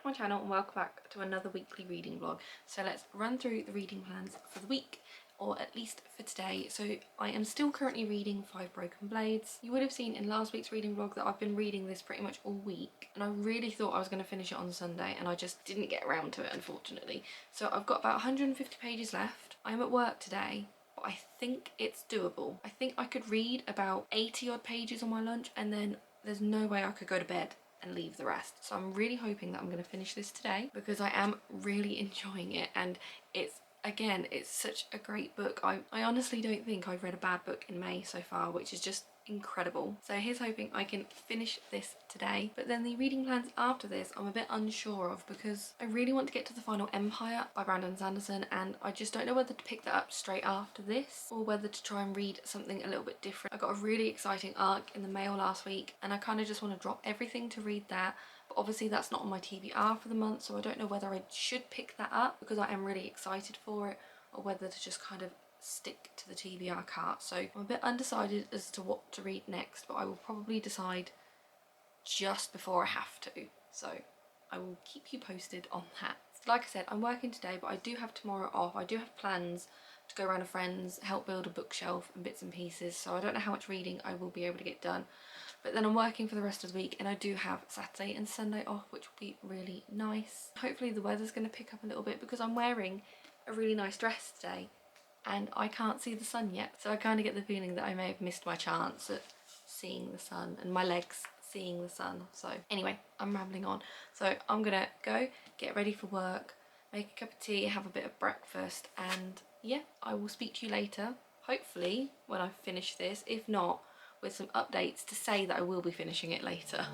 to my channel and welcome back to another weekly reading vlog. So let's run through the reading plans for the week, or at least for today. So I am still currently reading Five Broken Blades. You would have seen in last week's reading vlog that I've been reading this pretty much all week, and I really thought I was going to finish it on Sunday and I just didn't get around to it, unfortunately. So I've got about 150 pages left. I'm at work today, but I think it's doable. I think I could read about 80 odd pages on my lunch, and then there's no way I could go to bed and leave the rest. So I'm really hoping that I'm going to finish this today because I am really enjoying it, and it's such a great book. I honestly don't think I've read a bad book in May so far, which is just incredible. So here's hoping I can finish this today. But then the reading plans after this I'm a bit unsure of, because I really want to get to The Final Empire by Sanderson, and I just don't know whether to pick that up straight after this or whether to try and read something a little bit different. I got a really exciting arc in the mail last week and I kind of just want to drop everything to read that. But obviously that's not on my TBR for the month, so I don't know whether I should pick that up because I am really excited for it, or whether to just kind of stick to the TBR cart. So I'm a bit undecided as to what to read next, but I will probably decide just before I have to. So I will keep you posted on that. Like I said, I'm working today, but I do have tomorrow off. I do have plans to go around to friends, help build a bookshelf and bits and pieces, so I don't know how much reading I will be able to get done. But then I'm working for the rest of the week, and I do have Saturday and Sunday off, which will be really nice. Hopefully the weather's going to pick up a little bit because I'm wearing a really nice dress today and I can't see the sun yet. So I kind of get the feeling that I may have missed my chance at seeing the sun and my legs seeing the sun. So anyway, I'm rambling on. So I'm going to go get ready for work, make a cup of tea, have a bit of breakfast, and yeah, I will speak to you later. Hopefully when I finish this, if not, with some updates to say that I will be finishing it later.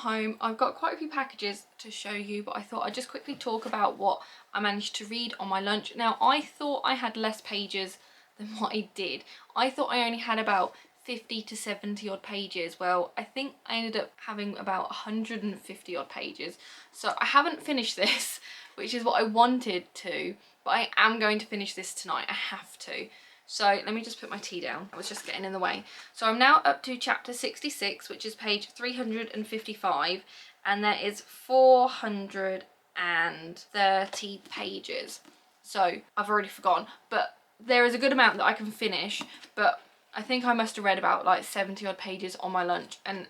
Home. I've got quite a few packages to show you, but I thought I'd just quickly talk about what I managed to read on my lunch. Now, I thought I had less pages than what I did. I thought I only had about 50 to 70 odd pages. Well, I think I ended up having about 150 odd pages. So I haven't finished this, which is what I wanted to, but I am going to finish this tonight. I have to. So let me just put my tea down. I was just getting in the way. So I'm now up to chapter 66, which is page 355, and there is 430 pages. So I've already forgotten, but there is a good amount that I can finish, but I think I must have read about like 70 odd pages on my lunch. And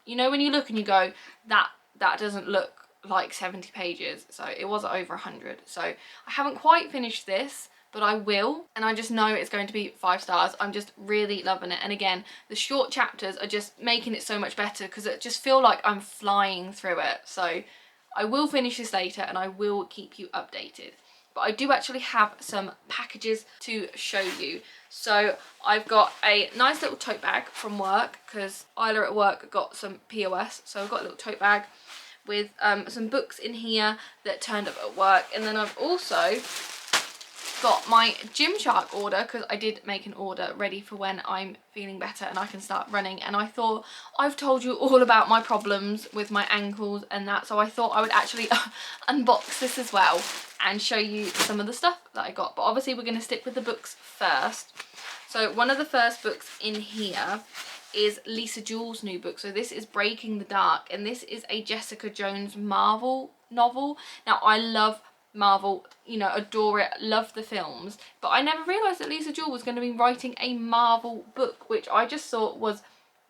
you know when you look and you go, that doesn't look like 70 pages. So it was over 100. So I haven't quite finished this, but I will, and I just know it's going to be 5 stars. I'm just really loving it. And again, the short chapters are just making it so much better because I just feel like I'm flying through it. So I will finish this later and I will keep you updated. But I do actually have some packages to show you. So I've got a nice little tote bag from work because Isla at work got some POS. So I've got a little tote bag with some books in here that turned up at work. And then I've also got my Gymshark order, because I did make an order ready for when I'm feeling better and I can start running. And I thought, I've told you all about my problems with my ankles and that, so I thought I would actually unbox this as well and show you some of the stuff that I got. But obviously we're going to stick with the books first. So one of the first books in here is Lisa Jewell's new book. So this is Breaking the Dark, and this is a Jessica Jones Marvel novel. Now I love Marvel, you know, adore it, love the films, but I never realised that Lisa Jewell was going to be writing a Marvel book, which I just thought was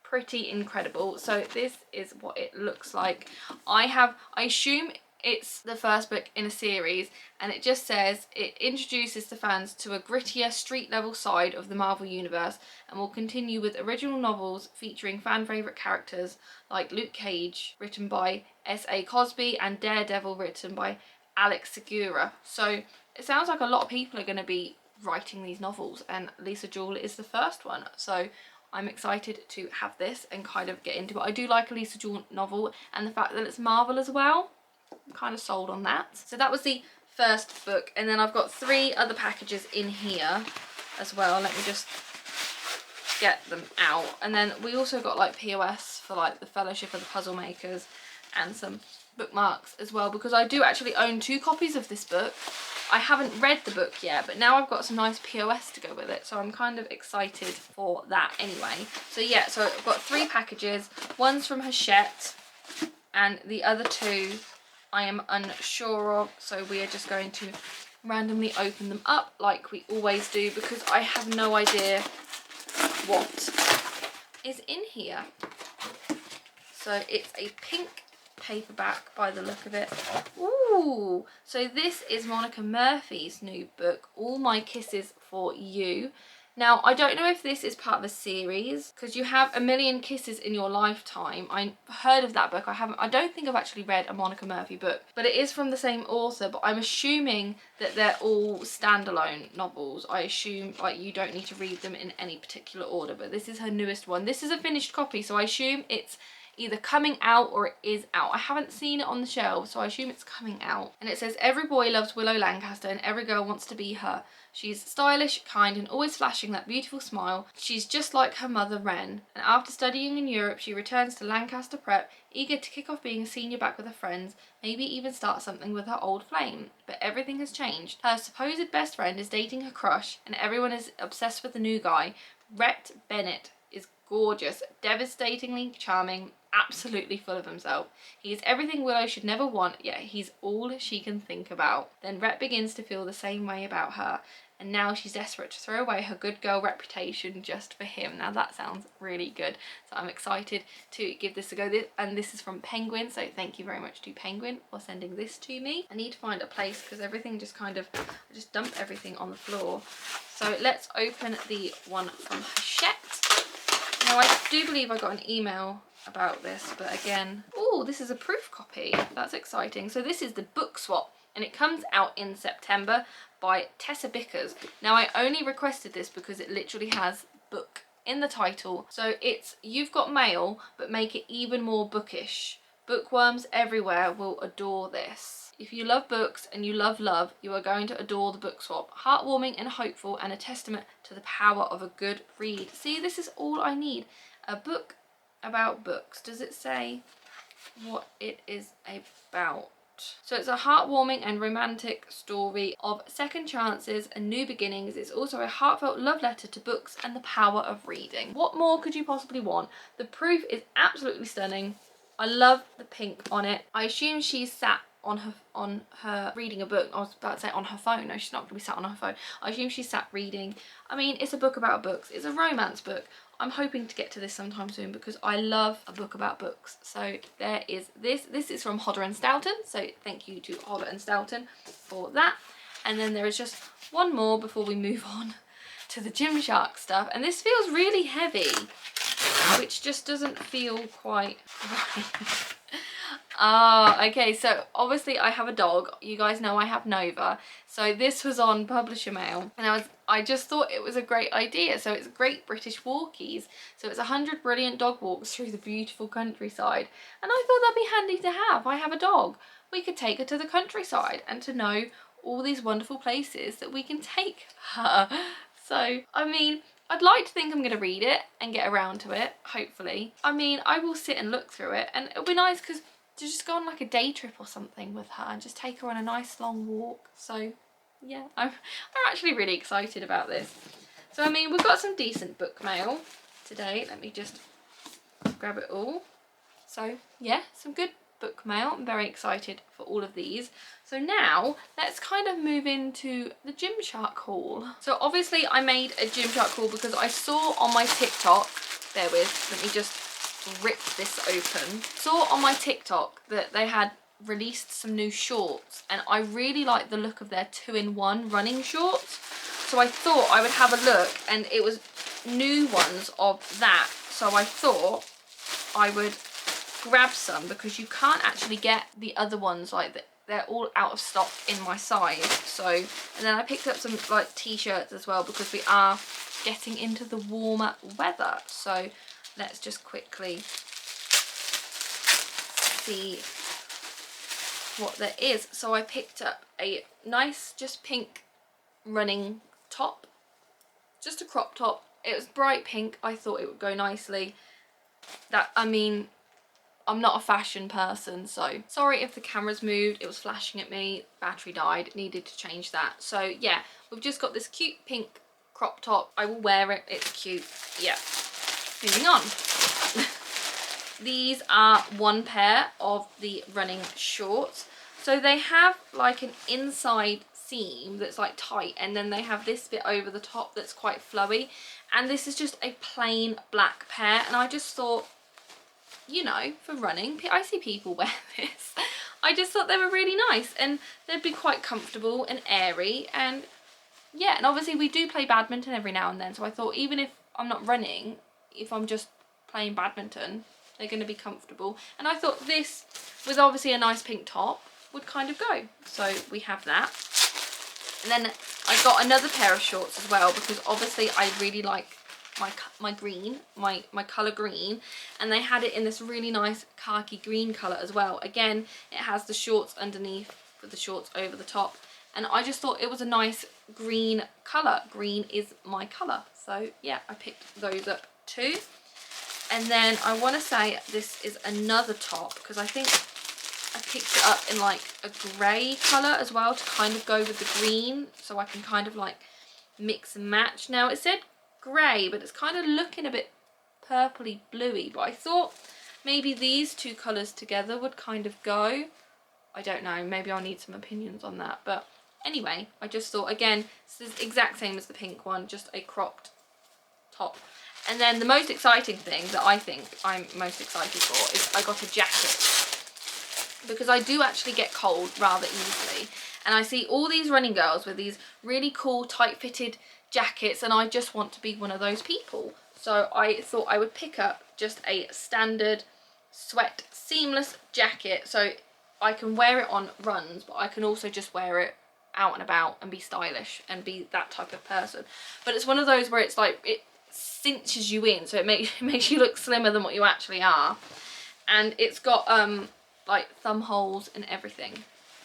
pretty incredible. So this is what it looks like. I assume it's the first book in a series, and it just says it introduces the fans to a grittier street level side of the Marvel universe and will continue with original novels featuring fan favourite characters like Luke Cage, written by S.A. Cosby, and Daredevil, written by Alex Segura. So it sounds like a lot of people are going to be writing these novels, and Lisa Jewell is the first one. So I'm excited to have this and kind of get into it. I do like a Lisa Jewell novel, and the fact that it's Marvel as well, I'm kind of sold on that. So that was the first book, and then I've got 3 other packages in here as well. Let me just get them out. And then we also got like POS for like the Fellowship of the Puzzle Makers and some bookmarks as well, because I do actually own 2 copies of this book. I haven't read the book yet, but now I've got some nice POS to go with it, so I'm kind of excited for that anyway. So yeah, so I've got 3 packages. One's from Hachette and the other 2 I am unsure of, so we are just going to randomly open them up like we always do, because I have no idea what is in here. So it's a pink paperback by the look of it. Ooh, so this is Monica Murphy's new book, All My Kisses for You. Now, I don't know if this is part of a series, because you have A Million Kisses in Your Lifetime. I heard of that book. I don't think I've actually read a Monica Murphy book, but it is from the same author. But I'm assuming that they're all standalone novels. I assume like you don't need to read them in any particular order, but this is her newest one. This is a finished copy, so I assume it's either coming out or it is out. I haven't seen it on the shelves, so I assume it's coming out. And it says, every boy loves Willow Lancaster and every girl wants to be her. She's stylish, kind, and always flashing that beautiful smile. She's just like her mother, Wren. And after studying in Europe, she returns to Lancaster Prep, eager to kick off being a senior back with her friends, maybe even start something with her old flame. But everything has changed. Her supposed best friend is dating her crush, and everyone is obsessed with the new guy. Rhett Bennett is gorgeous, devastatingly charming, absolutely full of himself. He is everything Willow should never want, yet he's all she can think about. Then Rhett begins to feel the same way about her, and now she's desperate to throw away her good girl reputation just for him. Now that sounds really good, so I'm excited to give this a go. And this is from Penguin, so thank you very much to Penguin for sending this to me. I need to find a place because everything just kind of, I just dump everything on the floor. So let's open the one from Hachette. Now I do believe I got an email about this, but again, oh, this is a proof copy. That's exciting. So this is the book swap, and it comes out in September by Tessa Bickers. Now I only requested this because it literally has book in the title. So it's You've Got Mail, but make it even more bookish. Bookworms everywhere will adore this. If you love books and you love love, you are going to adore the book swap. Heartwarming and hopeful, and a testament to the power of a good read. See, this is all I need. A book about books. Does it say what it is about? So it's a heartwarming and romantic story of second chances and new beginnings. It's also a heartfelt love letter to books and the power of reading. What more could you possibly want? The proof is absolutely stunning. I love the pink on it. I assume she's sat on her reading a book. I was about to say on her phone. No, she's not going to be sat on her phone. I assume she's sat reading. I mean, it's a book about books. It's a romance book. I'm hoping to get to this sometime soon because I love a book about books. So there is this. This is from Hodder and Stoughton. So thank you to Hodder and Stoughton for that. And then there is just one more before we move on to the Gymshark stuff. And this feels really heavy, which just doesn't feel quite right. Okay, so obviously I have a dog. You guys know I have Nova. So this was on Publisher Mail, and I just thought it was a great idea. So it's Great British Walkies. So it's 100 brilliant dog walks through the beautiful countryside. And I thought that'd be handy to have. I have a dog. We could take her to the countryside and to know all these wonderful places that we can take her. So, I mean, I'd like to think I'm going to read it and get around to it, hopefully. I mean, I will sit and look through it, and it'll be nice because to just go on like a day trip or something with her and just take her on a nice long walk. So yeah, I'm actually really excited about this. So I mean, we've got some decent book mail today. Let me just grab it all. So yeah, some good book mail. I'm very excited for all of these. So now let's kind of move into the Gymshark haul. So obviously I made a Gymshark haul because I saw on my TikTok, bear with, let me just rip this open. Saw on my TikTok that they had released some new shorts, and I really like the look of their 2-in-1 running shorts. So I thought I would have a look, and it was new ones of that. So I thought I would grab some because you can't actually get the other ones, like they're all out of stock in my size. So, and then I picked up some like t-shirts as well because we are getting into the warmer weather. So let's just quickly see what there is. So I picked up a nice just pink running top, just a crop top. It was bright pink. I thought it would go nicely. I mean, I'm not a fashion person, so sorry if the camera's moved. It was flashing at me, battery died, needed to change that. So yeah, we've just got this cute pink crop top. I will wear it, it's cute. Yeah, moving on. These are one pair of the running shorts. So they have like an inside seam that's like tight, and then they have this bit over the top that's quite flowy, and this is just a plain black pair. And I just thought, you know, for running, I see people wear this. I just thought they were really nice, and they'd be quite comfortable and airy. And yeah, and obviously we do play badminton every now and then, so I thought even if I'm not running, if I'm just playing badminton, they're going to be comfortable. And I thought this, with obviously a nice pink top, would kind of go. So we have that. And then I got another pair of shorts as well, because obviously I really like my green, my colour green, and they had it in this really nice khaki green colour as well. Again, it has the shorts underneath with the shorts over the top, and I just thought it was a nice green colour. Green is my colour, so yeah, I picked those up too. And then I want to say this is another top, because I think I picked it up in like a grey colour as well to kind of go with the green, so I can kind of like mix and match. Now it said grey, but it's kind of looking a bit purpley bluey, but I thought maybe these two colours together would kind of go. I don't know, maybe I'll need some opinions on that, but anyway, I just thought, again, this is the exact same as the pink one, just a cropped top. And then the most exciting thing that I think I'm most excited for is I got a jacket, because I do actually get cold rather easily, and I see all these running girls with these really cool tight fitted jackets, and I just want to be one of those people. So I thought I would pick up just a standard sweat seamless jacket, so I can wear it on runs, but I can also just wear it out and about and be stylish and be that type of person. But it's one of those where it's like it cinches you in, so it makes you look slimmer than what you actually are, and it's got like thumb holes and everything.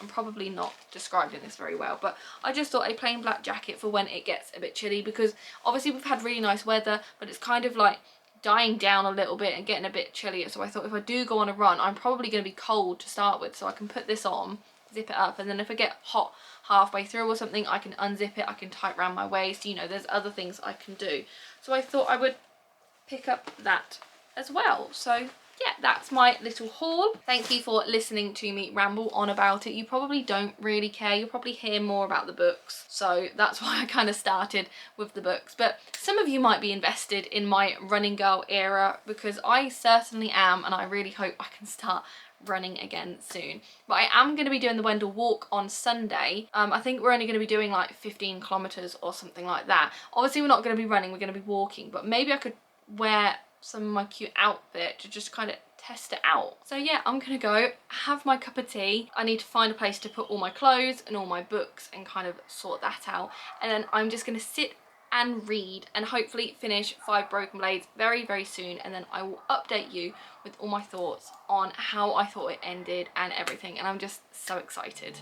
I'm probably not describing this very well, but I just thought a plain black jacket for when it gets a bit chilly, because obviously we've had really nice weather, but it's kind of like dying down a little bit and getting a bit chillier. So I thought if I do go on a run, I'm probably going to be cold to start with, so I can put this on, zip it up, and then if I get hot halfway through or something, I can unzip it, I can tie it around my waist, you know, there's other things I can do. So I thought I would pick up that as well. So yeah, that's my little haul. Thank you for listening to me ramble on about it. You probably don't really care. You'll probably hear more about the books. So that's why I kind of started with the books. But some of you might be invested in my running girl era, because I certainly am, and I really hope I can start running again soon. But I am going to be doing the Waendel walk on Sunday. I think we're only going to be doing like 15 kilometers or something like that. Obviously we're not going to be running, we're going to be walking, but maybe I could wear some of my cute outfit to just kind of test it out. So yeah, I'm gonna go have my cup of tea. I need to find a place to put all my clothes and all my books and kind of sort that out, and then I'm just gonna sit and read and hopefully finish 5 Broken Blades very, very soon, and then I will update you with all my thoughts on how I thought it ended and everything, and I'm just so excited.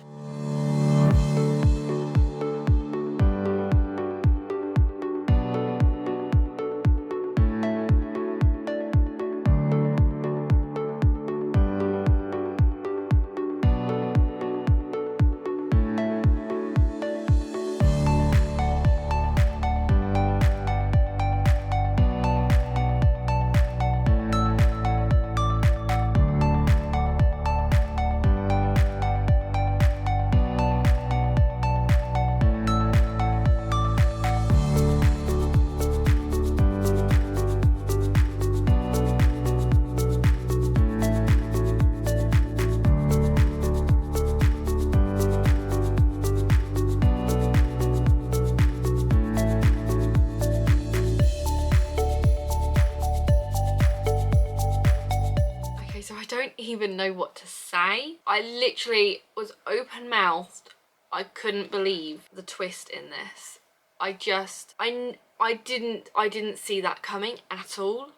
Even know what to say. I literally was open-mouthed. I couldn't believe the twist in this. I didn't see that coming at all.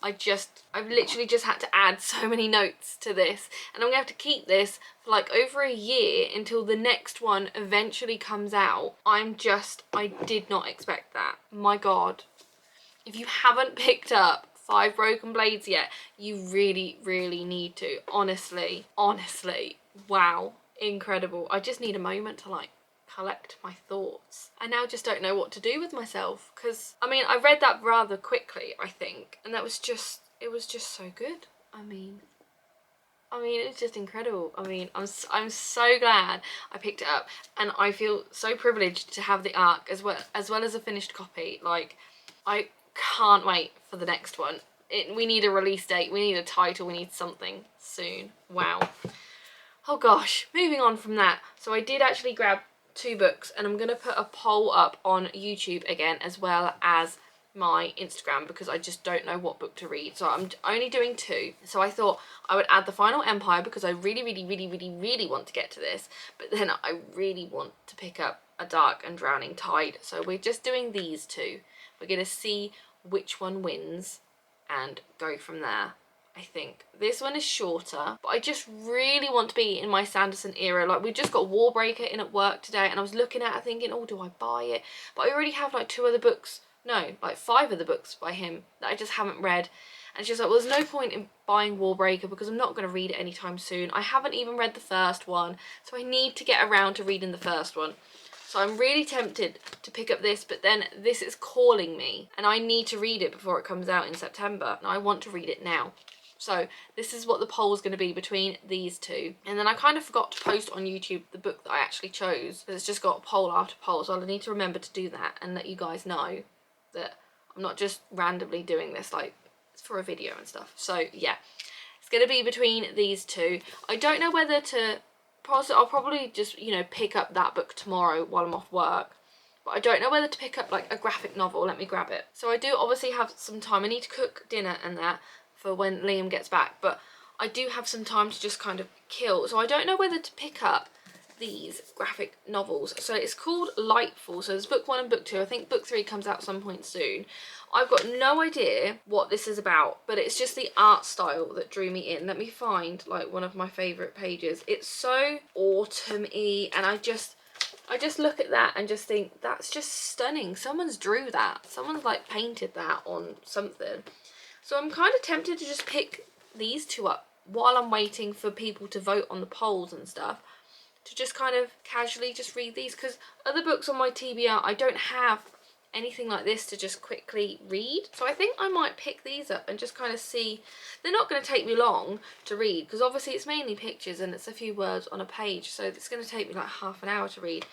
I've literally just had to add so many notes to this, and I'm gonna have to keep this for like over a year until the next one eventually comes out. I did not expect that. My God. If you haven't picked up 5 Broken Blades yet, you really, really need to. Honestly, wow, incredible. I just need a moment to like collect my thoughts. I now just don't know what to do with myself, because I mean, I read that rather quickly, I think, and it was just so good. I mean, it's just incredible. I mean, I'm so glad I picked it up, and I feel so privileged to have the ARC as well as a finished copy. Like, I can't wait for the next one. We need a release date, we need a title, we need something soon. Wow. Oh gosh, moving on from that. So I did actually grab 2 books, and I'm going to put a poll up on YouTube again, as well as my Instagram, because I just don't know what book to read. So I'm only doing 2. So I thought I would add The Final Empire, because I really, really, really, really, really want to get to this. But then I really want to pick up A Dark and Drowning Tide. So we're just doing these 2. We're going to see which one wins and go from there. I think this one is shorter, but I just really want to be in my Sanderson era. Like, we just got Warbreaker in at work today, and I was looking at it thinking, oh, do I buy it? But I already have like 2 other books, no, like 5 other books by him that I just haven't read. And it's just like, well, there's no point in buying Warbreaker because I'm not going to read it anytime soon. I haven't even read the first one, so I need to get around to reading the first one. So I'm really tempted to pick up this, but then this is calling me, and I need to read it before it comes out in September, and I want to read it now. So this is what the poll is going to be between these 2. And then I kind of forgot to post on YouTube the book that I actually chose, because it's just got poll after poll, so I need to remember to do that and let you guys know that I'm not just randomly doing this, like, it's for a video and stuff. So yeah, it's going to be between these 2. I don't know whether to... I'll probably just, you know, pick up that book tomorrow while I'm off work. But I don't know whether to pick up like a graphic novel. Let me grab it. So I do obviously have some time. I need to cook dinner and that for when Liam gets back. But I do have some time to just kind of kill. So I don't know whether to pick up these graphic novels. So it's called Lightfall. So there's book 1 and book 2. I think book 3 comes out some point soon. I've got no idea what this is about, but it's just the art style that drew me in. Let me find like one of my favourite pages. It's so autumn-y, and I just look at that and just think, that's just stunning. Someone's drew that. Someone's like painted that on something. So I'm kind of tempted to just pick these 2 up while I'm waiting for people to vote on the polls and stuff, to just kind of casually just read these, because other books on my TBR, I don't have anything like this to just quickly read. So I think I might pick these up and just kind of see. They're not going to take me long to read, because obviously it's mainly pictures and it's a few words on a page, so it's going to take me like half an hour to read.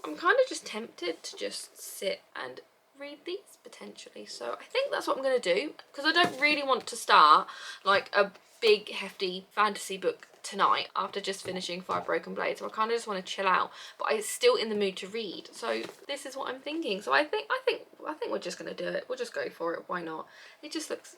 I'm kind of just tempted to just sit and read these potentially. So I think that's what I'm going to do, because I don't really want to start like a big hefty fantasy book tonight after just finishing 5 Broken Blades. So I kind of just want to chill out, but I'm still in the mood to read. So this is what I'm thinking. So I think we're just going to do it. We'll just go for it. Why not? It just looks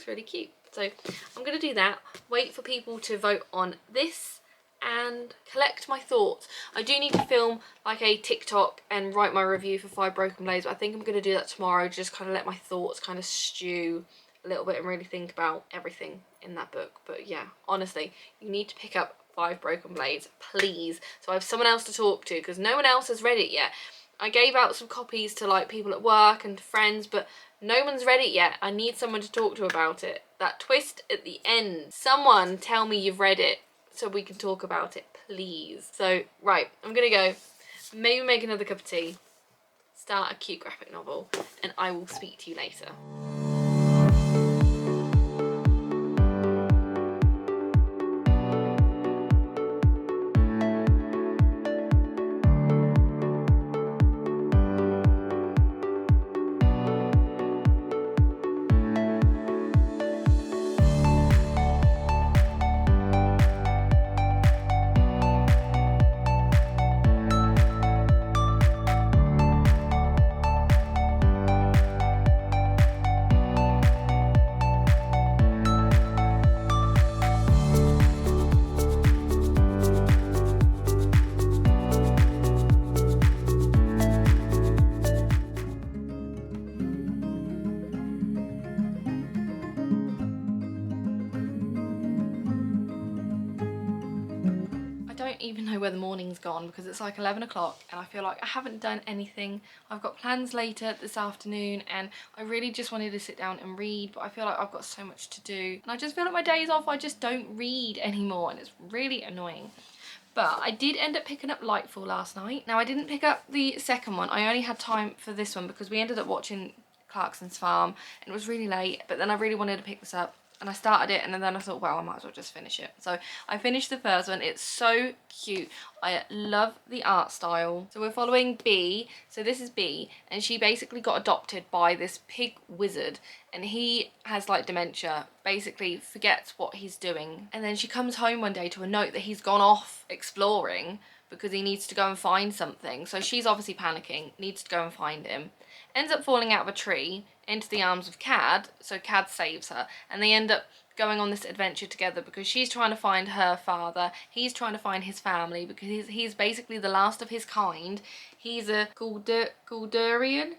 really cute. So I'm going to do that. Wait for people to vote on this and collect my thoughts. I do need to film like a TikTok and write my review for 5 Broken Blades, but I think I'm going to do that tomorrow. Just kind of let my thoughts kind of stew a little bit and really think about everything in that book. But yeah, honestly, you need to pick up 5 Broken Blades, please, so I have someone else to talk to, because no one else has read it yet. I gave out some copies to like people at work and to friends, but no one's read it yet. I need someone to talk to about it. That twist at the end, someone tell me you've read it so we can talk about it, please. So right, I'm gonna go maybe make another cup of tea, start a cute graphic novel, and I will speak to you later. know where the morning's gone because it's like 11 o'clock and I feel like I haven't done anything. I've got plans later this afternoon and I really just wanted to sit down and read, but I feel like I've got so much to do and I just feel like my days off I just don't read anymore and it's really annoying. But I did end up picking up Lightfall last night. Now I didn't pick up the second one. I only had time for this one because we ended up watching Clarkson's Farm and it was really late, but then I really wanted to pick this up and I started it and then I thought, well, I might as well just finish it. So I finished the first one. It's so cute. I love the art style. So we're following Bee. So this is Bee and she basically got adopted by this pig wizard and he has like dementia, basically forgets what he's doing. And then she comes home one day to a note that he's gone off exploring because he needs to go and find something. So she's obviously panicking, needs to go and find him. Ends up falling out of a tree into the arms of Cad, so Cad saves her, and they end up going on this adventure together because she's trying to find her father, he's trying to find his family because he's basically the last of his kind. He's a Galdurian,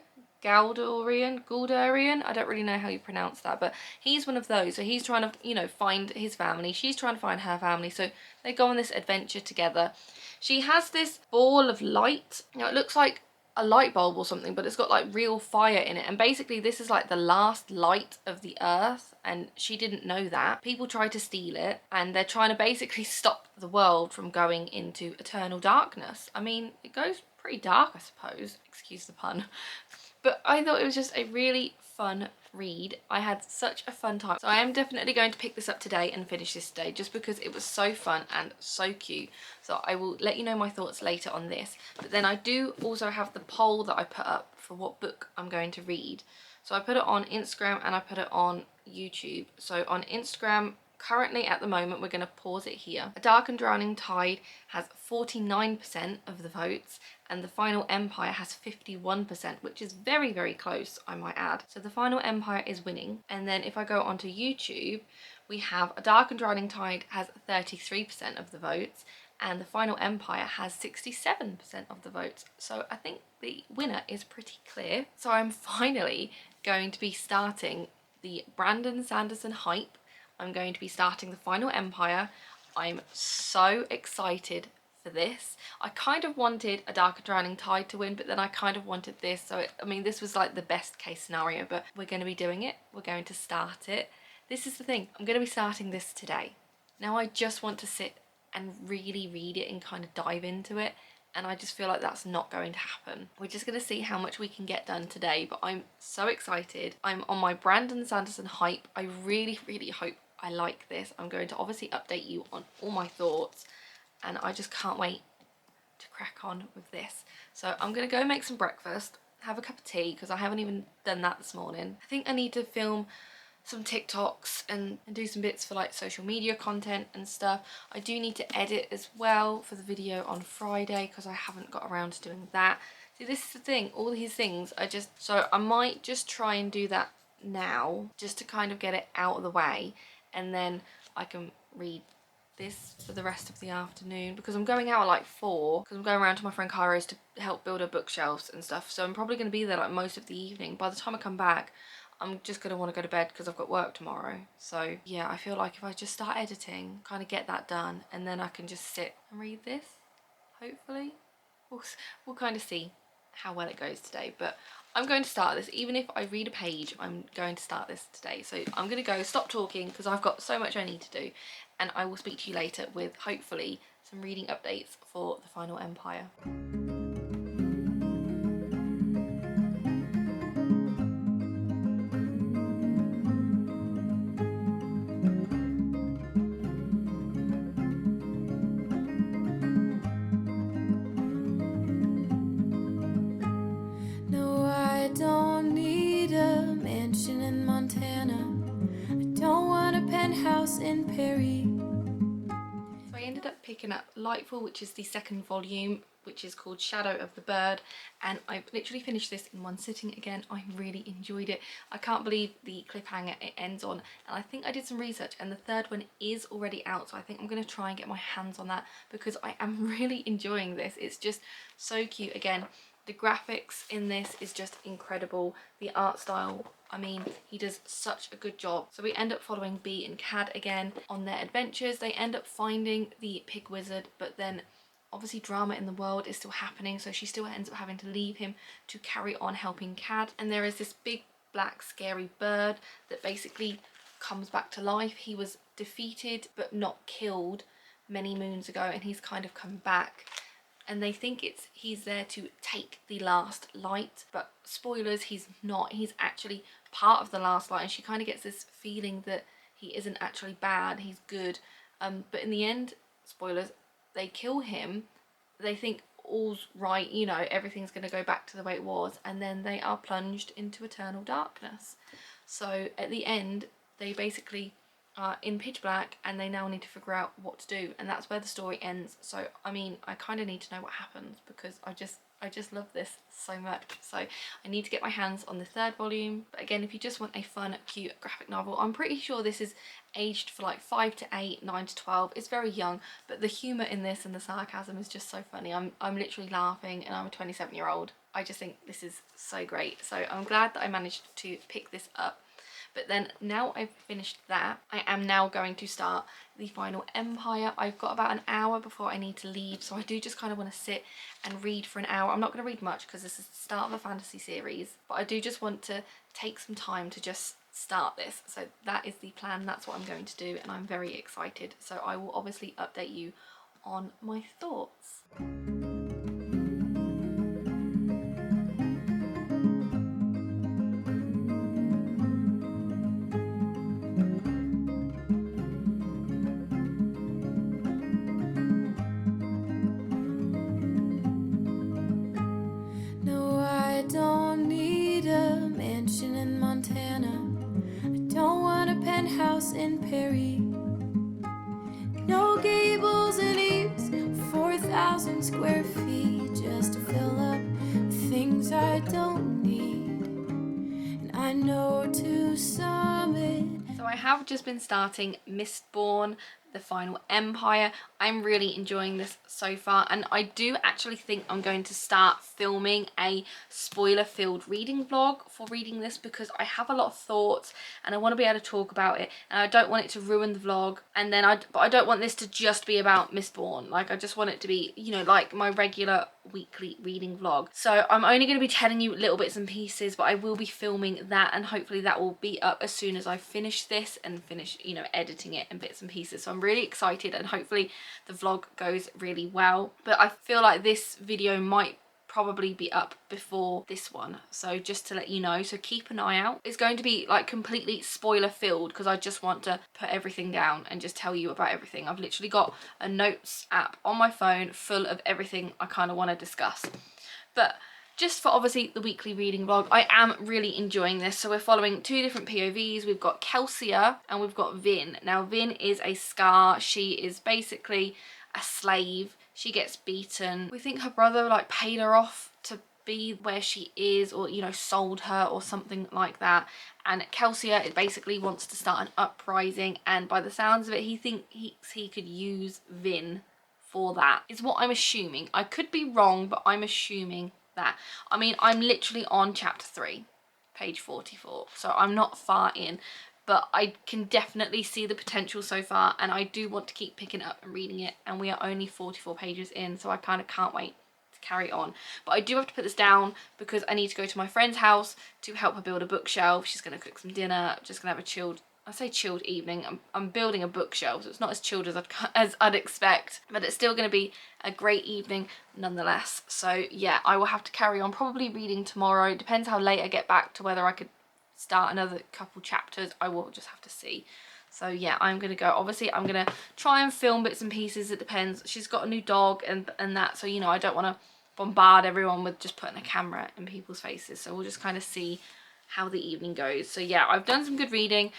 I don't really know how you pronounce that, but he's one of those. So he's trying to, you know, find his family, she's trying to find her family, so they go on this adventure together. She has this ball of light. Now it looks like a light bulb or something, but it's got like real fire in it, and basically this is like the last light of the earth and she didn't know that. People try to steal it and they're trying to basically stop the world from going into eternal darkness. I mean, it goes pretty dark, I suppose, excuse the pun, but I thought it was just a really fun read. I had such a fun time, so I am definitely going to pick this up today and finish this today just because it was so fun and so cute. So I will let you know my thoughts later on this, but then I do also have the poll that I put up for what book I'm going to read. So I put it on Instagram and I put it on YouTube. So on Instagram, currently at the moment, we're going to pause it here. A Dark and Drowning Tide has 49% of the votes and The Final Empire has 51%, which is very, very close, I might add. So The Final Empire is winning. And then if I go onto YouTube, we have A Dark and Drowning Tide has 33% of the votes and The Final Empire has 67% of the votes. So I think the winner is pretty clear. So I'm finally going to be starting the Brandon Sanderson hype. I'm going to be starting The Final Empire. I'm so excited for this. I kind of wanted A Dark and Drowning Tide to win, but then I kind of wanted this. So I mean, this was like the best case scenario, but we're going to be doing it. We're going to start it. This is the thing. I'm going to be starting this today. Now I just want to sit and really read it and kind of dive into it. And I just feel like that's not going to happen. We're just going to see how much we can get done today, but I'm so excited. I'm on my Brandon Sanderson hype. I really, really hope I like this. I'm going to obviously update you on all my thoughts and I just can't wait to crack on with this. So I'm going to go make some breakfast, have a cup of tea because I haven't even done that this morning. I think I need to film some TikToks and do some bits for like social media content and stuff. I do need to edit as well for the video on Friday because I haven't got around to doing that. See, this is the thing, all these things so I might just try and do that now just to kind of get it out of the way, and then I can read this for the rest of the afternoon because I'm going out at like 4 because I'm going around to my friend Cairo's to help build her bookshelves and stuff, so I'm probably going to be there like most of the evening. By the time I come back I'm just going to want to go to bed because I've got work tomorrow. So yeah, I feel like if I just start editing, kind of get that done, and then I can just sit and read this, hopefully. We'll kind of see how well it goes today, but I'm going to start this. Even if I read a page, I'm going to start this today. So I'm going to go stop talking because I've got so much I need to do, and I will speak to you later with hopefully some reading updates for The Final Empire. In Perry. So I ended up picking up Lightfall, which is the second volume, which is called Shadow of the Bird, and I've literally finished this in one sitting again. I really enjoyed it. I can't believe the cliffhanger it ends on, and I think I did some research and the third one is already out, so I think I'm going to try and get my hands on that because I am really enjoying this. It's just so cute. Again, the graphics in this is just incredible. The art style, I mean, he does such a good job. So we end up following Bee and Cad again on their adventures. They end up finding the pig wizard, but then obviously drama in the world is still happening, so she still ends up having to leave him to carry on helping Cad. And there is this big black scary bird that basically comes back to life. He was defeated but not killed many moons ago, and he's kind of come back, and they think he's there to take the last light, but spoilers, he's not. He's actually part of the last light, and she kind of gets this feeling that he isn't actually bad, he's good. But in the end, spoilers, they kill him. They think all's right, you know, everything's going to go back to the way it was, and then they are plunged into eternal darkness. So at the end, they basically are in pitch black, and they now need to figure out what to do, and that's where the story ends. So I mean, I kind of need to know what happens, because I just love this so much. So I need to get my hands on the 3rd volume. But again, if you just want a fun, cute graphic novel, I'm pretty sure this is aged for like 5 to 8, 9 to 12. It's very young, but the humour in this and the sarcasm is just so funny. I'm literally laughing, and I'm a 27-year-old. I just think this is so great. So I'm glad that I managed to pick this up. But then now I've finished that, I am now going to start the final Empire. I've got about an hour before I need to leave, so I do just kind of want to sit and read for an hour. I'm not going to read much because this is the start of a fantasy series, but I do just want to take some time to just start this. So that is the plan, that's what I'm going to do, and I'm very excited. So I will obviously update you on my thoughts. In Perry, no gables and eaves, 4,000 square feet, just to fill up with things I don't need, and I know to summit. So I have just been starting Mistborn, the final Empire. I'm really enjoying this so far, and I do actually think I'm going to start filming a spoiler-filled reading vlog for reading this, because I have a lot of thoughts and I want to be able to talk about it, and I don't want it to ruin the vlog. And then but I don't want this to just be about Mistborn. Like, I just want it to be, you know, like my regular weekly reading vlog. So I'm only going to be telling you little bits and pieces, but I will be filming that, and hopefully that will be up as soon as I finish this and finish, you know, editing it in bits and pieces. So I'm really excited, and hopefully the vlog goes really well. But I feel like this video might probably be up before this one, so just to let you know, so keep an eye out. It's going to be like completely spoiler filled, because I just want to put everything down and just tell you about everything. I've literally got a notes app on my phone full of everything I kind of want to discuss. But just for obviously the weekly reading vlog, I am really enjoying this. So we're following 2 different POVs. We've got Kelsia and we've got Vin. Now Vin is a Scar. She is basically a slave. She gets beaten. We think her brother like paid her off to be where she is, or, you know, sold her or something like that. And Kelsia basically wants to start an uprising, and by the sounds of it, he thinks he could use Vin for that, is what I'm assuming. I could be wrong, but I'm assuming that. I mean, I'm literally on chapter 3, page 44, so I'm not far in, but I can definitely see the potential so far, and I do want to keep picking it up and reading it, and we are only 44 pages in, so I kind of can't wait to carry on. But I do have to put this down because I need to go to my friend's house to help her build a bookshelf. She's going to cook some dinner. I'm just going to have a chilled, I say chilled evening. I'm building a bookshelf, so it's not as chilled as I'd expect, but it's still going to be a great evening nonetheless. So yeah, I will have to carry on probably reading tomorrow. It depends how late I get back to whether I could start another couple chapters. I will just have to see. So yeah, I'm gonna go. Obviously I'm gonna try and film bits and pieces. It depends. She's got a new dog and that, so, you know, I don't want to bombard everyone with just putting a camera in people's faces, so we'll just kind of see how the evening goes. So yeah, I've done some good reading,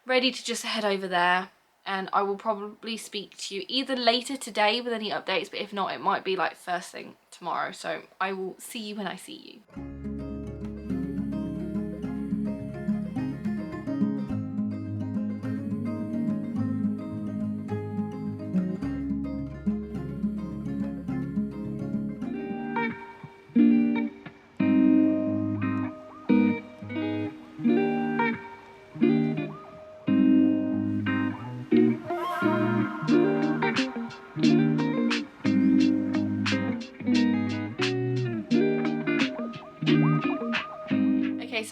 ready to just head over there, and I will probably speak to you either later today with any updates, but if not, it might be like first thing tomorrow. So I will see you when I see you.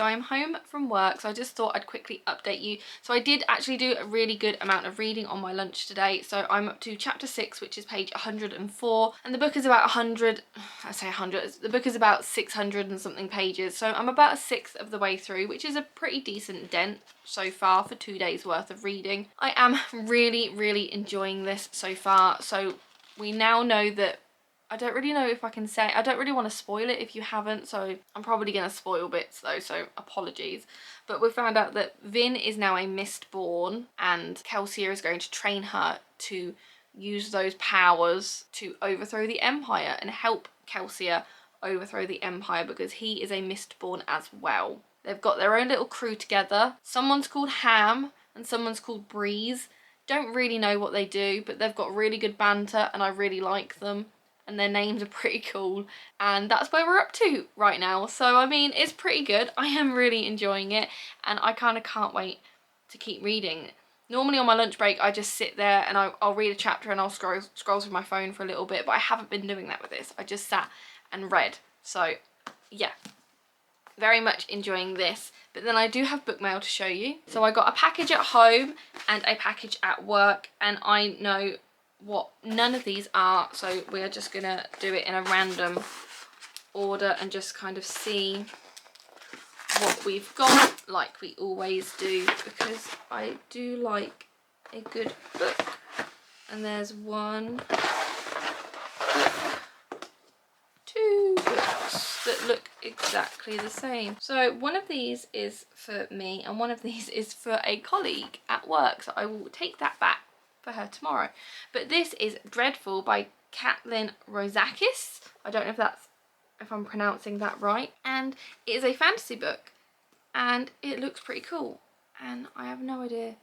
So I'm home from work, so I just thought I'd quickly update you. So I did actually do a really good amount of reading on my lunch today. So I'm up to chapter 6, which is page 104, and the book is about 100, I say 100, the book is about 600 and something pages. So I'm about a sixth of the way through, which is a pretty decent dent so far for 2 days worth of reading. I am really enjoying this so far. So we now know that, I don't really know if I can say, I don't really want to spoil it if you haven't, so I'm probably going to spoil bits though, so apologies. But we found out that Vin is now a Mistborn, and Kelsier is going to train her to use those powers to overthrow the Empire and help Kelsier overthrow the Empire, because he is a Mistborn as well. They've got their own little crew together. Someone's called Ham and someone's called Breeze. Don't really know what they do, but they've got really good banter and I really like them. And their names are pretty cool, and that's where we're up to right now. So I mean, it's pretty good. I am really enjoying it, and I kind of can't wait to keep reading. Normally on my lunch break I just sit there and I'll read a chapter and I'll scroll through my phone for a little bit, but I haven't been doing that with this. I just sat and read. So yeah, very much enjoying this. But then I do have book mail to show you. So I got a package at home and a package at work, and I know what none of these are, so we are just gonna do it in a random order and just kind of see what we've got, like we always do, because I do like a good book. And there's one book, two books that look exactly the same. So one of these is for me and one of these is for a colleague at work, so I will take that back for her tomorrow. But this is Dreadful by Caitlin Rosakis. I don't know if I'm pronouncing that right. And it is a fantasy book and it looks pretty cool, and I have no idea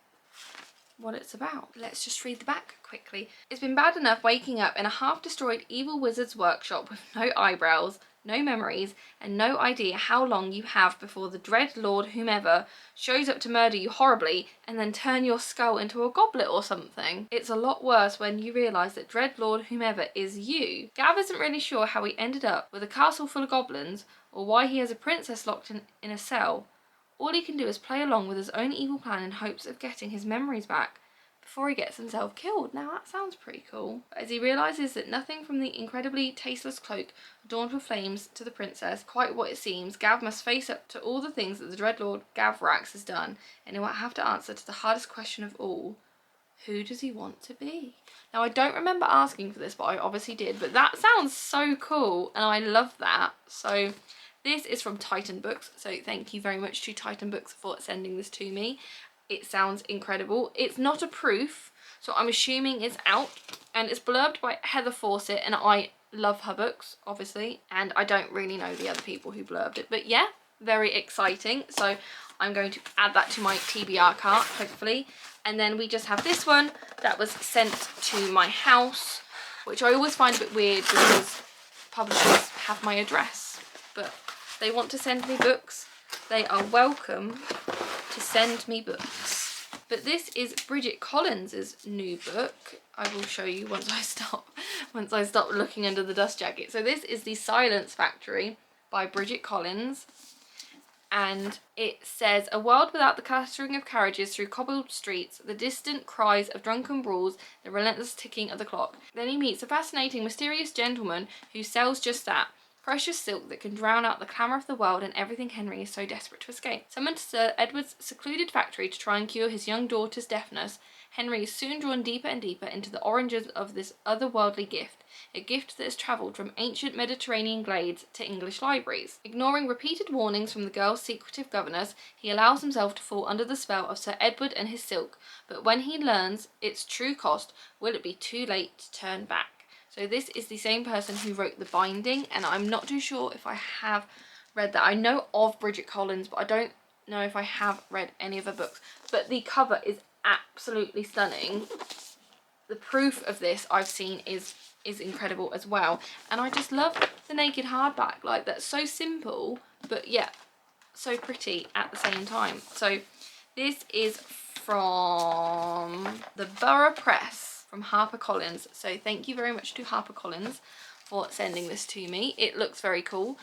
what it's about. Let's just read the back quickly. It's been bad enough waking up in a half-destroyed evil wizard's workshop with no eyebrows, no memories, and no idea how long you have before the dread Lord whomever shows up to murder you horribly and then turn your skull into a goblet or something. It's a lot worse when you realise that dread Lord whomever is you. Gav isn't really sure how he ended up with a castle full of goblins, or why he has a princess locked in a cell. All he can do is play along with his own evil plan in hopes of getting his memories back before he gets himself killed. Now that sounds pretty cool. But as he realises that nothing from the incredibly tasteless cloak adorned with flames to the princess quite what it seems, Gav must face up to all the things that the Dreadlord Gavrax has done, and he will have to answer to the hardest question of all: who does he want to be? Now I don't remember asking for this, but I obviously did, but that sounds so cool and I love that. So this is from Titan Books, so thank you very much to Titan Books for sending this to me. It sounds incredible. It's not a proof, so I'm assuming it's out, and it's blurbed by Heather Fawcett, and I love her books, obviously, and I don't really know the other people who blurbed it, but yeah, very exciting. So I'm going to add that to my TBR cart, hopefully. And then we just have this one that was sent to my house, which I always find a bit weird because publishers have my address, but they want to send me books. They are welcome to send me books. But this is Bridget Collins's new book. I will show you once I stop looking under the dust jacket. So this is The Silence Factory by Bridget Collins, and it says, a world without the clattering of carriages through cobbled streets, the distant cries of drunken brawls, the relentless ticking of the clock. Then he meets a fascinating, mysterious gentleman who sells just that: precious silk that can drown out the clamour of the world and everything Henry is so desperate to escape. Summoned to Sir Edward's secluded factory to try and cure his young daughter's deafness, Henry is soon drawn deeper and deeper into the origins of this otherworldly gift, a gift that has travelled from ancient Mediterranean glades to English libraries. Ignoring repeated warnings from the girl's secretive governess, he allows himself to fall under the spell of Sir Edward and his silk, but when he learns its true cost, will it be too late to turn back? So this is the same person who wrote The Binding, and I'm not too sure if I have read that. I know of Bridget Collins, but I don't know if I have read any of her books. But the cover is absolutely stunning. The proof of this I've seen is incredible as well. And I just love the naked hardback. Like, that's so simple, but yeah, so pretty at the same time. So this is from the Borough Press, from HarperCollins. So thank you very much to HarperCollins for sending this to me. It looks very cool.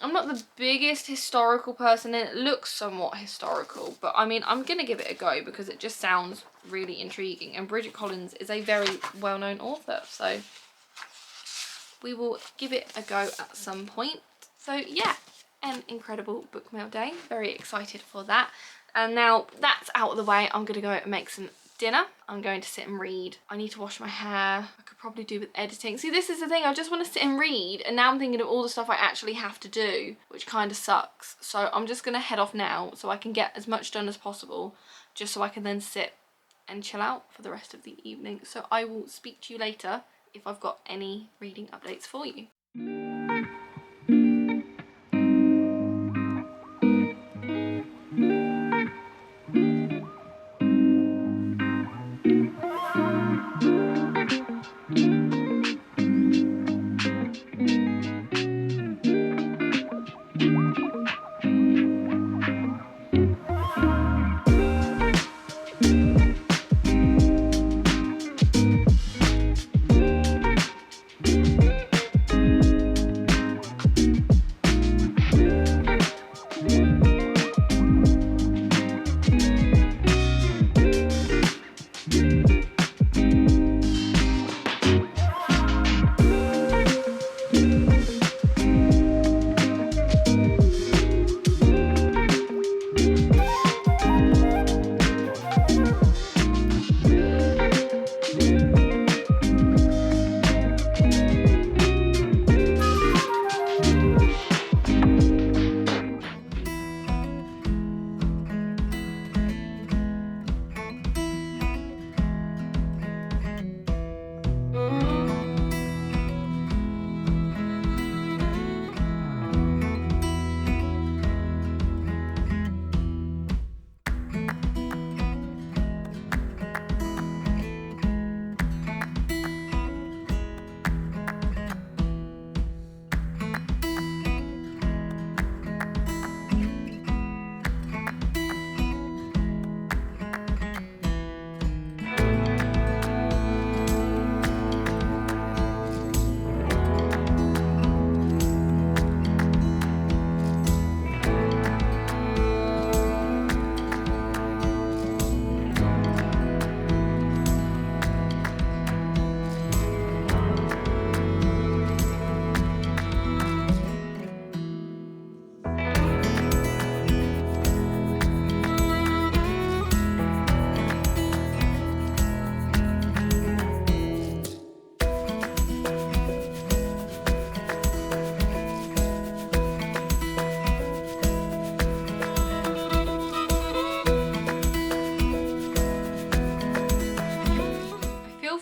I'm not the biggest historical person and it looks somewhat historical, but I mean, I'm going to give it a go because it just sounds really intriguing, and Bridget Collins is a very well-known author, so we will give it a go at some point. So yeah, an incredible book mail day. Very excited for that. And now that's out of the way, I'm going to go and make some dinner. I'm going to sit and read. I need to wash my hair. I could probably do with editing. See, this is the thing, I just want to sit and read, and now I'm thinking of all the stuff I actually have to do, which kind of sucks. So I'm just going to head off now so I can get as much done as possible, just so I can then sit and chill out for the rest of the evening. So I will speak to you later if I've got any reading updates for you.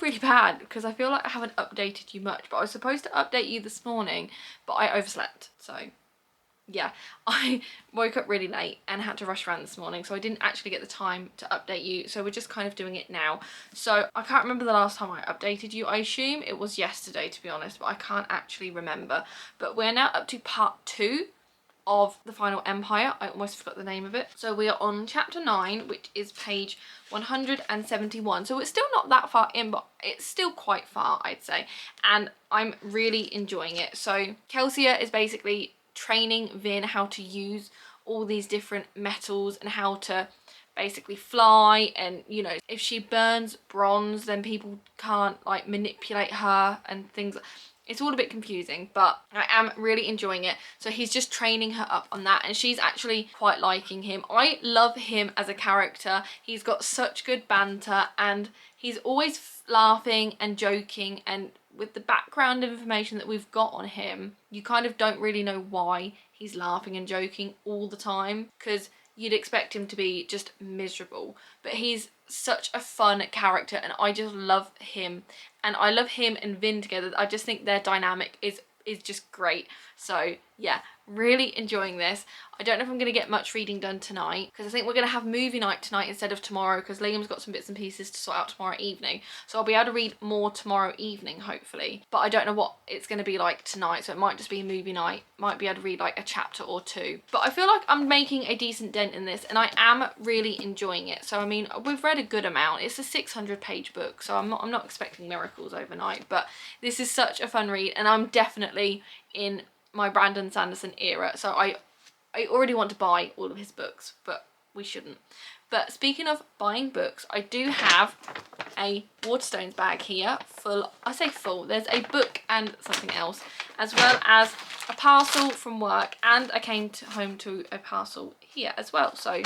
Really bad because I feel like I haven't updated you much, but I was supposed to update you this morning, but I overslept. So yeah, I woke up really late and had to rush around this morning, so I didn't actually get the time to update you, so we're just kind of doing it now. So I can't remember the last time I updated you. I assume it was yesterday, to be honest, but I can't actually remember. But we're now up to part 2 of The Final Empire. I almost forgot the name of it. So we are on chapter 9, which is page 171. So it's still not that far in, but it's still quite far, I'd say. And I'm really enjoying it. So Kelsia is basically training Vin how to use all these different metals and how to basically fly, and you know, if she burns bronze then people can't like manipulate her and things. It's all a bit confusing, but I am really enjoying it. So he's just training her up on that, and she's actually quite liking him. I love him as a character. He's got such good banter and he's always laughing and joking, and with the background information that we've got on him, you kind of don't really know why he's laughing and joking all the time, because you'd expect him to be just miserable, but he's such a fun character and I just love him, and I love him and Vin together. I just think their dynamic is just great. So yeah, Really enjoying this. I don't know if I'm going to get much reading done tonight because I think we're going to have movie night tonight instead of tomorrow because Liam's got some bits and pieces to sort out tomorrow evening. So I'll be able to read more tomorrow evening, hopefully. But I don't know what it's going to be like tonight, so it might just be a movie night. Might be able to read like a chapter or two. But I feel like I'm making a decent dent in this and I am really enjoying it. So I mean, we've read a good amount. It's a 600-page book, so I'm not expecting miracles overnight. But this is such a fun read and I'm definitely in my Brandon Sanderson era, so I already want to buy all of his books, but we shouldn't. But speaking of buying books, I do have a Waterstones bag here full. I say full, there's a book and something else, as well as a parcel from work, and I came home to a parcel here as well. So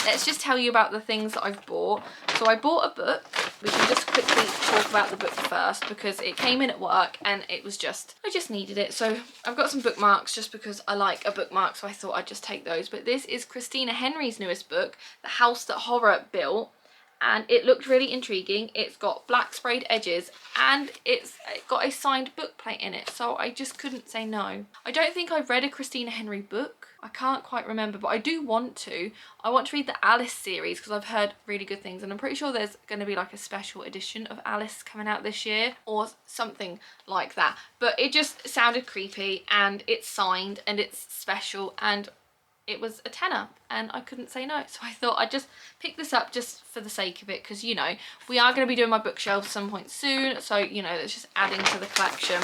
let's just tell you about the things that I've bought. So I bought a book. We can just quickly talk about the book first because it came in at work and it was just, I just needed it. So I've got some bookmarks just because I like a bookmark, so I thought I'd just take those. But this is Christina Henry's newest book, The House That Horror Built. And it looked really intriguing. It's got black sprayed edges and it got a signed book plate in it, so I just couldn't say no. I don't think I've read a Christina Henry book. I can't quite remember, but I do want to. I want to read the Alice series because I've heard really good things, and I'm pretty sure there's going to be like a special edition of Alice coming out this year or something like that. But it just sounded creepy and it's signed and it's special and it was a tenner and I couldn't say no, so I thought I'd just pick this up just for the sake of it because, you know, we are going to be doing my bookshelf some point soon, so, you know, that's just adding to the collection.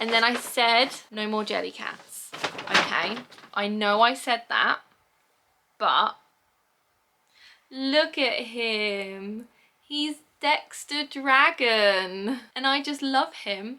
And then I said no more Jellycats. Okay, I know I said that, but look at him. He's Dexter Dragon and I just love him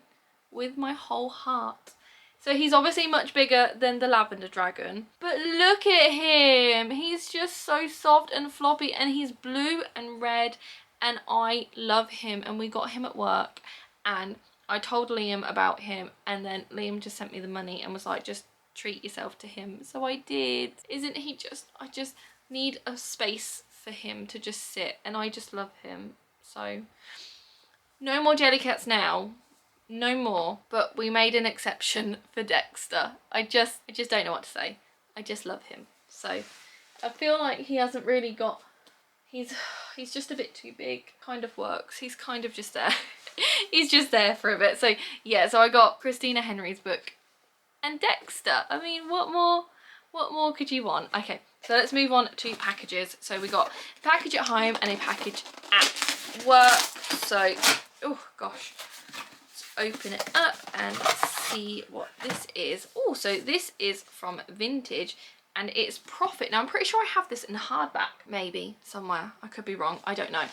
with my whole heart. So he's obviously much bigger than the Lavender Dragon, but look at him. He's just so soft and floppy and he's blue and red and I love him, and we got him at work and I told Liam about him and then Liam just sent me the money and was like, just treat yourself to him. So I did. Isn't he just, I just need a space for him to just sit and I just love him. So no more Jellycats now. No more, but we made an exception for Dexter. I just don't know what to say. I just love him. So I feel like he hasn't really got, he's just a bit too big. Kind of works. He's kind of just there. He's just there for a bit. So yeah, so I got Christina Henry's book and Dexter. I mean, what more could you want? Okay, so let's move on to packages. So we got a package at home and a package at work. So, oh gosh. Open it up and see what this is. Oh, so this is from Vintage and it's Prophet. Now I'm pretty sure I have this in hardback, maybe somewhere. I could be wrong, I don't know.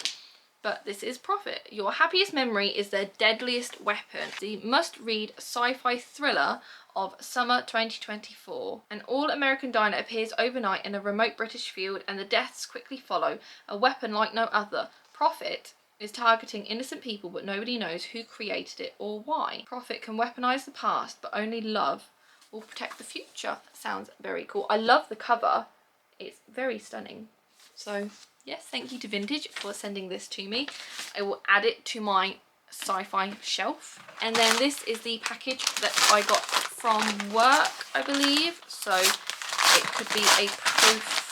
But this is Prophet. Your happiest memory is their deadliest weapon. The must-read sci-fi thriller of summer 2024. An all-American diner appears overnight in a remote British field and the deaths quickly follow. A weapon like no other. Prophet is targeting innocent people, but nobody knows who created it or why. Prophet can weaponize the past, but only love will protect the future. That sounds very cool. I love the cover. It's very stunning. So yes, thank you to Vintage for sending this to me. I will add it to my sci-fi shelf. And then this is the package that I got from work, I believe. So it could be a proof